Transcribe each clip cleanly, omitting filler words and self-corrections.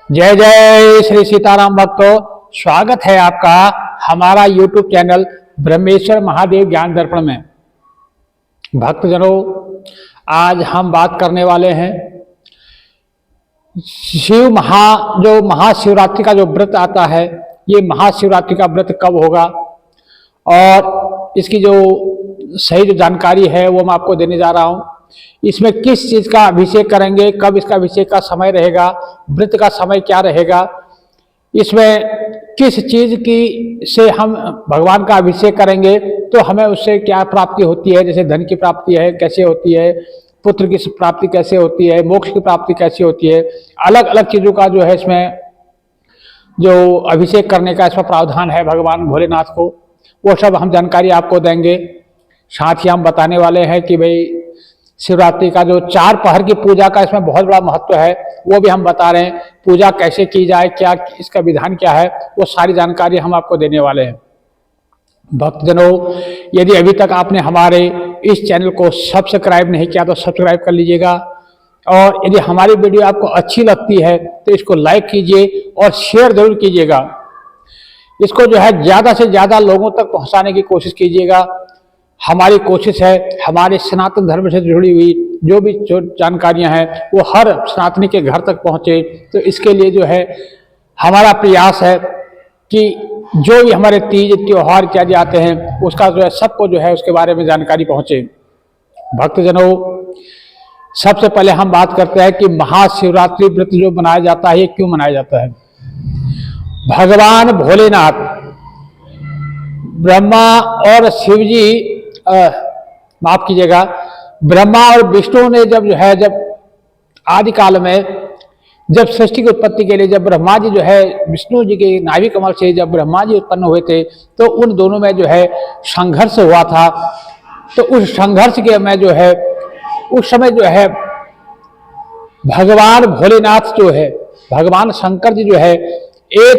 जय जय श्री सीताराम भक्तों, स्वागत है आपका हमारा YouTube चैनल ब्रह्मेश्वर महादेव ज्ञान दर्पण में। भक्तजनों, आज हम बात करने वाले हैं जो महाशिवरात्रि का जो व्रत आता है, ये महाशिवरात्रि का व्रत कब होगा और इसकी जो सही जो जानकारी है वो मैं आपको देने जा रहा हूँ। इसमें किस चीज का अभिषेक करेंगे, कब इसका अभिषेक का समय रहेगा, व्रत का समय क्या रहेगा, इसमें किस चीज की से हम भगवान का अभिषेक करेंगे तो हमें उससे क्या प्राप्ति होती है, जैसे धन की प्राप्ति है कैसे होती है, पुत्र की प्राप्ति कैसे होती है, मोक्ष की प्राप्ति कैसे होती है, अलग अलग चीजों का जो है इसमें जो अभिषेक करने का इसमें प्रावधान है भगवान भोलेनाथ को, वो सब हम जानकारी आपको देंगे। साथ ही हम बताने वाले हैं कि भाई शिवरात्रि का जो 4 पहर की पूजा का इसमें बहुत बड़ा महत्व है, वो भी हम बता रहे हैं। पूजा कैसे की जाए, क्या इसका विधान क्या है, वो सारी जानकारी हम आपको देने वाले हैं। भक्तजनों, यदि अभी तक आपने हमारे इस चैनल को सब्सक्राइब नहीं किया तो सब्सक्राइब कर लीजिएगा, और यदि हमारी वीडियो आपको अच्छी लगती है तो इसको लाइक कीजिए और शेयर जरूर कीजिएगा। इसको जो है ज़्यादा से ज़्यादा लोगों तक पहुँचाने की कोशिश कीजिएगा। हमारी कोशिश है हमारे सनातन धर्म से जुड़ी हुई जो भी जानकारियां हैं वो हर सनातनी के घर तक पहुंचे। तो इसके लिए जो है हमारा प्रयास है कि जो भी हमारे तीज त्योहार इत्यादि आते हैं उसका जो है सबको जो है उसके बारे में जानकारी पहुंचे। भक्तजनों, सबसे पहले हम बात करते हैं कि महाशिवरात्रि व्रत जो मनाया जाता है ये क्यों मनाया जाता है। भगवान भोलेनाथ, ब्रह्मा और शिव जी, माफ कीजिएगा, ब्रह्मा और विष्णु ने जब आदि काल में जब सृष्टि की उत्पत्ति के लिए जब ब्रह्मा जी जो है विष्णु जी के नाभि कमल से जब ब्रह्मा जी उत्पन्न हुए थे तो उन दोनों में जो है संघर्ष हुआ था। तो उस संघर्ष के में जो है उस समय जो है भगवान भोलेनाथ जो है, भगवान शंकर जी जो है एक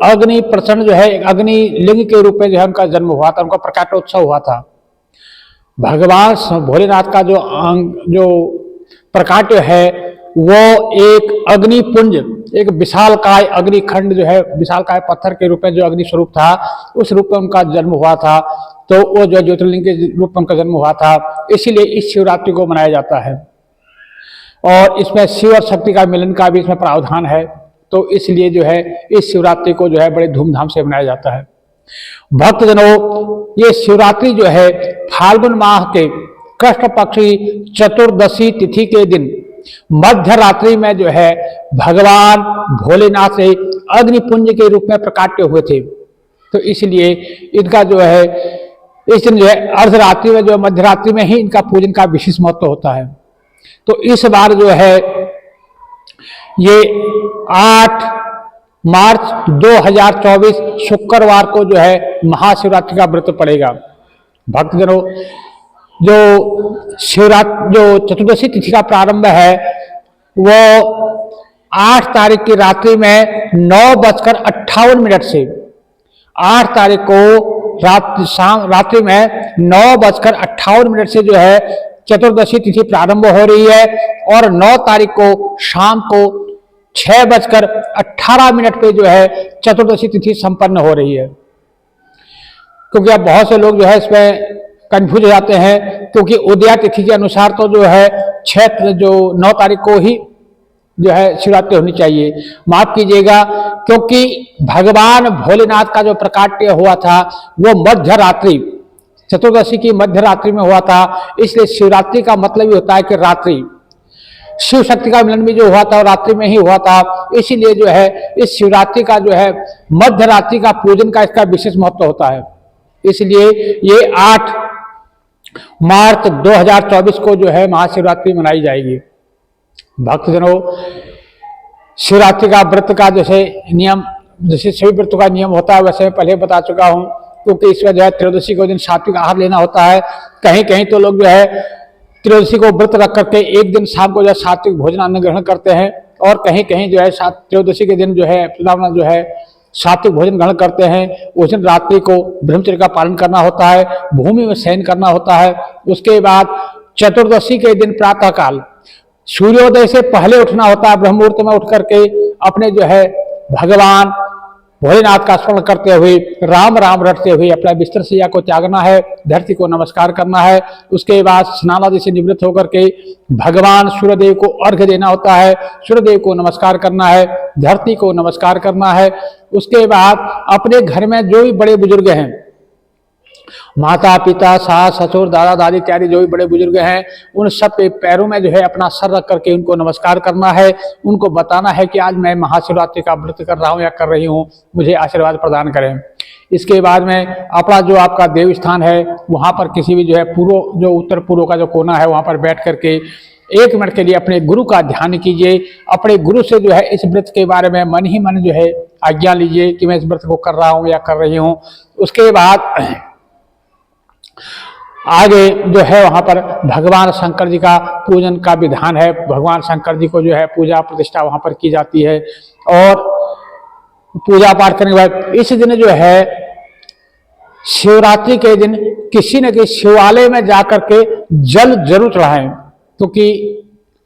अग्नि प्रचंड जो है एक अग्नि लिंग के रूप में जो है उनका जन्म हुआ था, उनका प्रकाटोत्सव हुआ था। भगवान भोलेनाथ का जो प्रकाट्य है वो एक अग्निपुंज, एक विशालकाय अग्निखंड जो है विशालकाय पत्थर के रूप में जो अग्नि स्वरूप था उस रूप में उनका जन्म हुआ था। तो वो जो ज्योतिर्लिंग के रूप में उनका जन्म हुआ था, इसीलिए इस शिवरात्रि को मनाया जाता है। और इसमें शिव और शक्ति का मिलन का भी इसमें प्रावधान है, तो इसलिए जो है इस शिवरात्रि को जो है बड़े धूमधाम से मनाया जाता है। भक्तजनों, ये शिवरात्रि जो है फाल्गुन माह के कृष्ण पक्षी चतुर्दशी तिथि के दिन मध्य रात्रि में जो है भगवान भोलेनाथ से अग्निपुंज के रूप में प्रकाट्य हुए थे। तो इसलिए इनका जो है इस दिन जो है अर्धरात्रि में जो मध्य रात्रि में ही इनका पूजन का विशेष महत्व होता है। तो इस बार जो है ये 8 मार्च 2024 शुक्रवार को जो है महाशिवरात्रि का व्रत पड़ेगा। भक्तजनों, जो चतुर्दशी तिथि का प्रारंभ है वो 8 तारीख की रात्रि में 9:58 से 8 तारीख को रात्रि में 9:58 से जो है चतुर्दशी तिथि प्रारंभ हो रही है, और 9 तारीख को शाम को 6:18 पे जो है चतुर्दशी तिथि संपन्न हो रही है। क्योंकि अब बहुत से लोग जो है इसमें कंफ्यूज हो जाते हैं, क्योंकि उदया तिथि के अनुसार तो जो है 9 तारीख को ही जो है शिवरात्रि होनी चाहिए। माफ कीजिएगा, क्योंकि भगवान भोलेनाथ का जो प्रकाट्य हुआ था वो मध्य रात्रि, चतुर्दशी की मध्य रात्रि में हुआ था, इसलिए शिवरात्रि का मतलब ही होता है कि रात्रि। शिव शक्ति का मिलन भी जो हुआ था रात्रि में ही हुआ था, इसीलिए जो है इस शिवरात्रि का जो है मध्य रात्रि का पूजन का इसका विशेष महत्व होता है। इसलिए ये 8 मार्च 2024 को जो है महाशिवरात्रि मनाई जाएगी। भक्तजनों, शिवरात्रि का व्रत का जैसे सभी व्रतों का नियम होता है वैसे मैं पहले बता चुका हूँ, क्योंकि इसमें जो है त्रयोदशी को दिन सात्विक आहार लेना होता है। कहीं कहीं तो लोग जो है त्रयोदशी को व्रत रख करके एक दिन शाम को जो है सात्विक भोजन अन्न ग्रहण करते हैं, और कहीं कहीं जो है त्रयोदशी के दिन जो है जो है सात्विक भोजन ग्रहण करते हैं। उस दिन रात्रि को ब्रह्मचर्य का पालन करना होता है, भूमि में शयन करना होता है। उसके बाद चतुर्दशी के दिन प्रातःकाल सूर्योदय से पहले उठना होता है, ब्रह्म मुहूर्त में उठ करके अपने जो है भगवान भोलेनाथ का स्मरण करते हुए राम राम रटते हुए अपना बिस्तर सैया को त्यागना है, धरती को नमस्कार करना है। उसके बाद स्नान आदि से निवृत्त होकर के भगवान सूर्यदेव को अर्घ्य देना होता है, सूर्यदेव को नमस्कार करना है, धरती को नमस्कार करना है। उसके बाद अपने घर में जो भी बड़े बुजुर्ग हैं, माता पिता सास ससुर दादा दादी इत्यादि जो भी बड़े बुजुर्ग हैं, उन सब के पैरों में जो है अपना सर रख करके उनको नमस्कार करना है। उनको बताना है कि आज मैं महाशिवरात्रि का व्रत कर रहा हूँ या कर रही हूँ, मुझे आशीर्वाद प्रदान करें। इसके बाद में अपना जो आपका देव स्थान है वहाँ पर किसी भी जो है पूर्व जो उत्तर पूर्व का जो कोना है वहाँ पर बैठ करके 1 मिनट के लिए अपने गुरु का ध्यान कीजिए। अपने गुरु से जो है इस व्रत के बारे में मन ही मन जो है आज्ञा लीजिए कि मैं इस व्रत को कर रहा हूँ या कर रही हूँ। उसके बाद आगे जो है वहां पर भगवान शंकर जी का पूजन का विधान है। भगवान शंकर जी को जो है पूजा प्रतिष्ठा वहां पर की जाती है। और पूजा पाठ करने के बाद इस दिन जो है शिवरात्रि के दिन किसी न किसी शिवालय में जाकर के जल जरूर चढ़ाएं, क्योंकि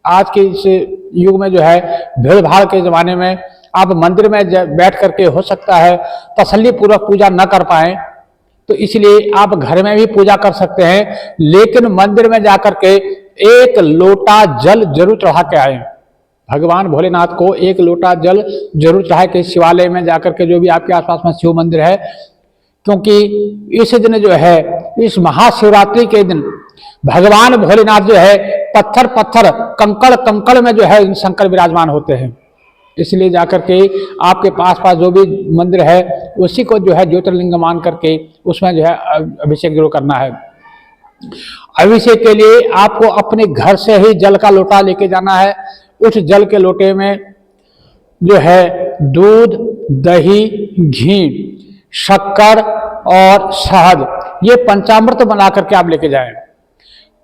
आज के इस युग में जो है भीड़ भाड़ के जमाने में आप मंदिर में बैठ करके हो सकता है तसल्ली पूर्वक पूजा न कर पाए, तो इसलिए आप घर में भी पूजा कर सकते हैं, लेकिन मंदिर में जाकर के 1 लोटा जल जरूर चढ़ा के आए। भगवान भोलेनाथ को 1 लोटा जल जरूर चढ़ाए के शिवालय में जाकर के, जो भी आपके आसपास में शिव मंदिर है, क्योंकि इस दिन जो है इस महाशिवरात्रि के दिन भगवान भोलेनाथ जो है पत्थर पत्थर कंकड़ कंकड़ में जो है शंकर विराजमान होते हैं। इसलिए जाकर के आपके पास जो भी मंदिर है उसी को जो है ज्योतिर्लिंग मान करके उसमें जो है अभिषेक जरूर करना है। अभिषेक के लिए आपको अपने घर से ही जल का लोटा लेके जाना है। उस जल के लोटे में जो है दूध, दही, घी, शक्कर और शहद, ये पंचामृत बना करके आप लेके जाएं।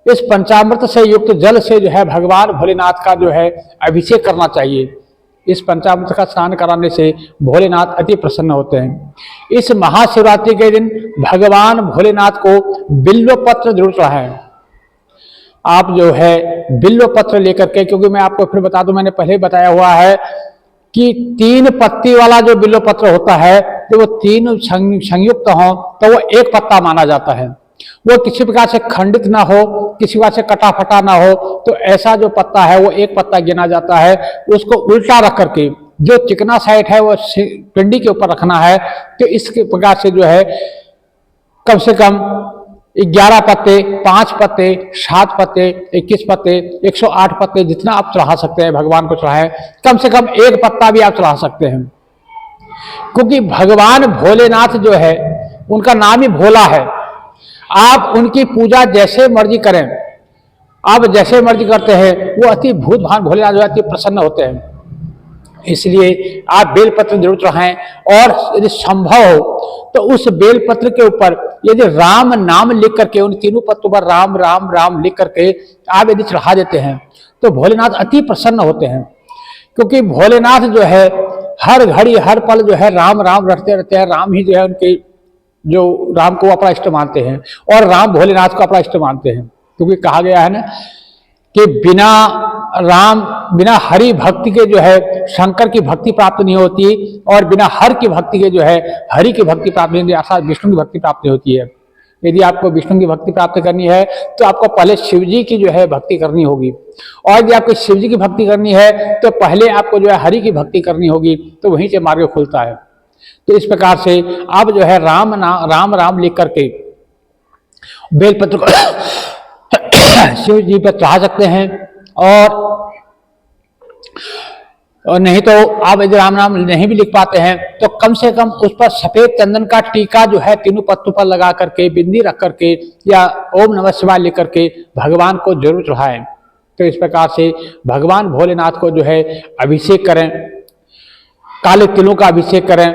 इस पंचामृत से युक्त जल से जो है भगवान भोलेनाथ का जो है अभिषेक करना चाहिए। इस पंचामृत का स्नान कराने से भोलेनाथ अति प्रसन्न होते हैं। इस महाशिवरात्रि के दिन भगवान भोलेनाथ को बिल्व पत्र जरूर चढ़ाएं। आप जो है बिल्व पत्र लेकर के, क्योंकि मैं आपको फिर बता दूं, मैंने पहले बताया हुआ है कि 3 पत्ती वाला जो बिल्व पत्र होता है, तो वो 3 संयुक्त हो तो वो 1 पत्ता माना जाता है। वो किसी प्रकार से खंडित ना हो, किसी प्रकार से कटा फटा ना हो, तो ऐसा जो पत्ता है वो 1 पत्ता गिना जाता है। उसको उल्टा रख करके जो चिकना साइड है वो पिंडी के ऊपर रखना है। तो इस प्रकार से जो है कम से कम 11 पत्ते, 5 पत्ते, 7 पत्ते, 21 पत्ते, 108 पत्ते, जितना आप चढ़ा सकते हैं भगवान को चढ़ाएं। कम से कम 1 पत्ता भी आप चढ़ा सकते हैं, क्योंकि भगवान भोलेनाथ जो है उनका नाम ही भोला है। आप उनकी पूजा जैसे मर्जी करें, आप जैसे मर्जी करते हैं, वो अति भूत भान भोलेनाथ जो अति प्रसन्न होते हैं। इसलिए आप बेलपत्र जरूर चढ़ाएं। और यदि संभव हो तो उस बेलपत्र के ऊपर यदि राम नाम लिख करके, उन 3 पत्रों पर राम राम राम लिख करके आप यदि चढ़ा देते हैं तो भोलेनाथ अति प्रसन्न होते हैं। क्योंकि भोलेनाथ जो है हर घड़ी हर पल जो है राम राम रटते रहते हैं। राम ही जो है उनके, जो राम को अपना इष्ट मानते हैं और राम भोलेनाथ को अपना इष्ट मानते हैं। क्योंकि कहा गया है ना कि बिना राम, बिना हरि भक्ति के जो है शंकर की भक्ति प्राप्त नहीं होती, और बिना हर की भक्ति के जो है हरि की भक्ति प्राप्त नहीं होती, अर्थात विष्णु की भक्ति प्राप्त होती है। यदि आपको विष्णु की भक्ति प्राप्त करनी है तो आपको पहले शिव जी की जो है भक्ति करनी होगी, और यदि आपको शिव जी की भक्ति करनी है तो पहले आपको जो है हरि की भक्ति करनी होगी, तो वहीं से मार्ग खुलता है। तो इस प्रकार से आप जो है राम राम लिख करके बेलपत्र को शिव जी पर चढ़ा सकते हैं। और नहीं तो आप यदि राम नाम नहीं भी लिख पाते हैं तो कम से कम उस पर सफेद चंदन का टीका जो है 3 पत्तों पर लगा करके, बिंदी रख करके या ओम नमः शिवाय लिख करके भगवान को जरूर चढ़ाएं। तो इस प्रकार से भगवान भोलेनाथ को जो है अभिषेक करें, काले तिलों का अभिषेक करें।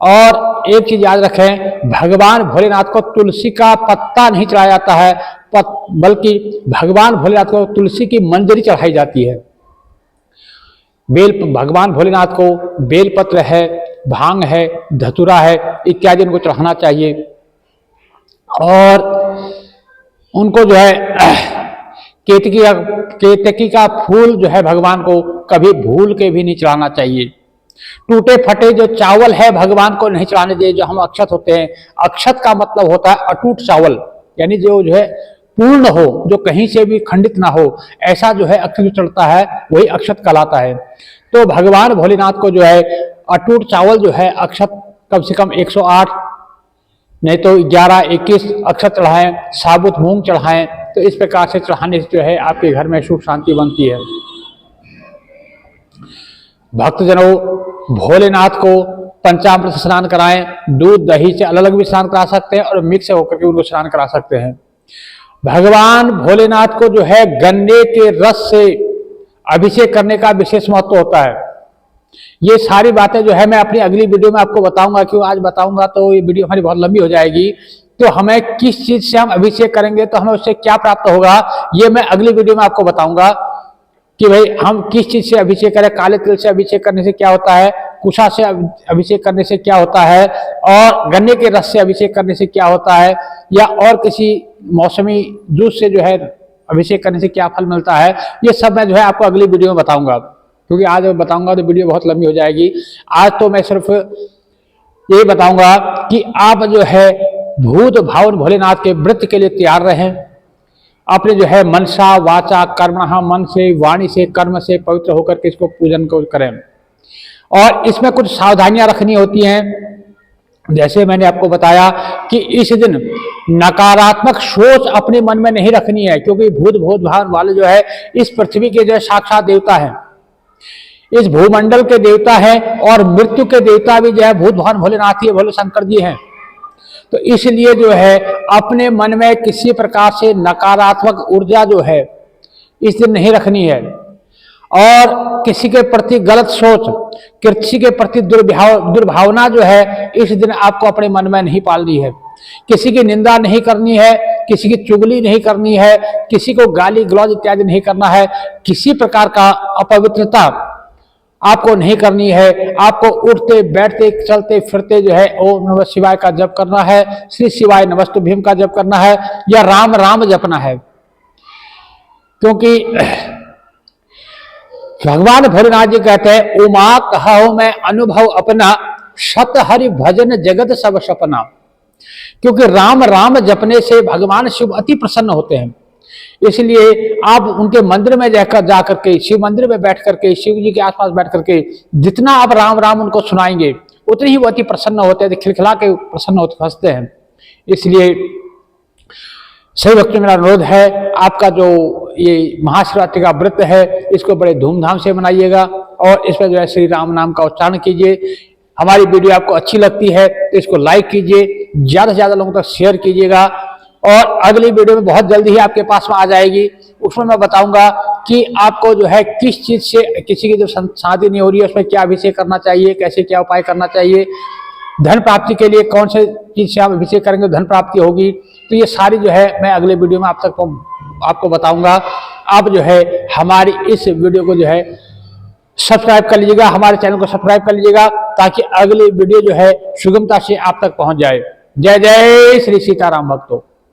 और एक चीज याद रखें, भगवान भोलेनाथ को तुलसी का पत्ता नहीं चढ़ाया जाता है, बल्कि भगवान भोलेनाथ को तुलसी की मंजरी चढ़ाई जाती है। भगवान भोलेनाथ को बेलपत्र है, भांग है, धतूरा है इत्यादि उनको चढ़ाना चाहिए। और उनको जो है केतकी का फूल जो है भगवान को कभी भूल के भी नहीं चढ़ाना चाहिए। टूटे फटे जो चावल है भगवान को नहीं चढ़ाने चाहिए, जो हम अक्षत होते हैं। अक्षत का मतलब होता है अटूट चावल, यानी जो है पूर्ण हो, जो कहीं से भी खंडित ना हो, ऐसा जो है अक्षत चढ़ता है वही अक्षत कहलाता है। तो भगवान भोलेनाथ को जो है अटूट चावल जो है अक्षत कम से कम 108 नहीं तो 11-21 अक्षत चढ़ाएं, साबुत मूंग चढ़ाएं। तो इस प्रकार से चढ़ाने से जो है आपके घर में सुख शांति बनती है। भक्तजनों, भोलेनाथ को पंचामृत स्नान कराएं, दूध दही से अलग अलग भी स्नान करा सकते हैं और मिक्स होकर के उनको स्नान करा सकते हैं। भगवान भोलेनाथ को जो है गन्ने के रस से अभिषेक करने का विशेष महत्व होता है। ये सारी बातें जो है मैं अपनी अगली वीडियो में आपको बताऊंगा, क्यों आज बताऊंगा तो ये वीडियो हमारी बहुत लंबी हो जाएगी। तो हमें किस चीज से हम अभिषेक करेंगे तो हमें उससे क्या प्राप्त होगा, ये मैं अगली वीडियो में आपको बताऊंगा कि भाई हम किस चीज से अभिषेक करें। काले तिल से अभिषेक करने से क्या होता है, कुशा से अभिषेक करने से क्या होता है, और गन्ने के रस से अभिषेक करने से क्या होता है, या और किसी मौसमी जूस से जो है अभिषेक करने से क्या फल मिलता है। ये सब मैं जो है आपको अगली वीडियो में बताऊंगा, क्योंकि आज बताऊंगा तो वीडियो बहुत लंबी हो जाएगी। आज तो मैं सिर्फ ये बताऊंगा कि आप जो है भूत भावन भोलेनाथ के व्रत के लिए तैयार रहें। अपने जो है मनसा वाचा कर्मणः, मन से वाणी से कर्म से पवित्र होकर के इसको पूजन को करें। और इसमें कुछ सावधानियां रखनी होती हैं। जैसे मैंने आपको बताया कि इस दिन नकारात्मक सोच अपने मन में नहीं रखनी है, क्योंकि भूत भावन वाले जो है इस पृथ्वी के जो है साक्षात देवता है, इस भूमंडल के देवता है, और मृत्यु के देवता भी जो है भूत भावन भोलेनाथ ही, भोले शंकर जी हैं। तो इसलिए जो है अपने मन में किसी प्रकार से नकारात्मक ऊर्जा जो है इस दिन नहीं रखनी है, और किसी के प्रति गलत सोच, किसी के प्रति दुर्भावना जो है इस दिन आपको अपने मन में नहीं पालनी है। किसी की निंदा नहीं करनी है, किसी की चुगली नहीं करनी है, किसी को गाली गलौज इत्यादि नहीं करना है, किसी प्रकार का अपवित्रता आपको नहीं करनी है। आपको उठते बैठते चलते फिरते जो है ओम नमः शिवाय का जप करना है, श्री शिवाय नमस्तुभ्यम का जप करना है, या राम राम जपना है। क्योंकि भगवान भोलेनाथ जी कहते हैं उमा कहो मैं अनुभव अपना, सत हरि भजन जगत सब सपना। क्योंकि राम राम जपने से भगवान शिव अति प्रसन्न होते हैं। इसलिए आप उनके मंदिर में जाकर के, शिव मंदिर में बैठ करके, शिव जी के आसपास बैठ करके जितना आप राम राम उनको सुनाएंगे उतने ही वो अति प्रसन्न होते हैं, खिलखिला के प्रसन्न होते हंसते हैं। इसलिए सही भक्तों मेरा अनुरोध है, आपका जो ये महाशिवरात्रि का व्रत है इसको बड़े धूमधाम से मनाइएगा, और इस पर जो है श्री राम नाम का उच्चारण कीजिए। हमारी वीडियो आपको अच्छी लगती है तो इसको लाइक कीजिए, ज्यादा से ज्यादा लोगों तक शेयर कीजिएगा। और अगली वीडियो में बहुत जल्दी ही आपके पास में आ जाएगी, उसमें मैं बताऊंगा कि आपको जो है किस चीज से, किसी की जो शादी नहीं हो रही है उसमें क्या अभिषेक करना चाहिए, कैसे क्या उपाय करना चाहिए, धन प्राप्ति के लिए कौन से चीज से आप अभिषेक करेंगे धन प्राप्ति होगी। तो ये सारी जो है मैं अगले वीडियो में आपको बताऊंगा। आप जो है हमारी इस वीडियो को जो है सब्सक्राइब कर लीजिएगा, हमारे चैनल को सब्सक्राइब कर लीजिएगा, ताकि अगली वीडियो जो है सुगमता से आप तक पहुंच जाए। जय जय श्री सीताराम भक्तों।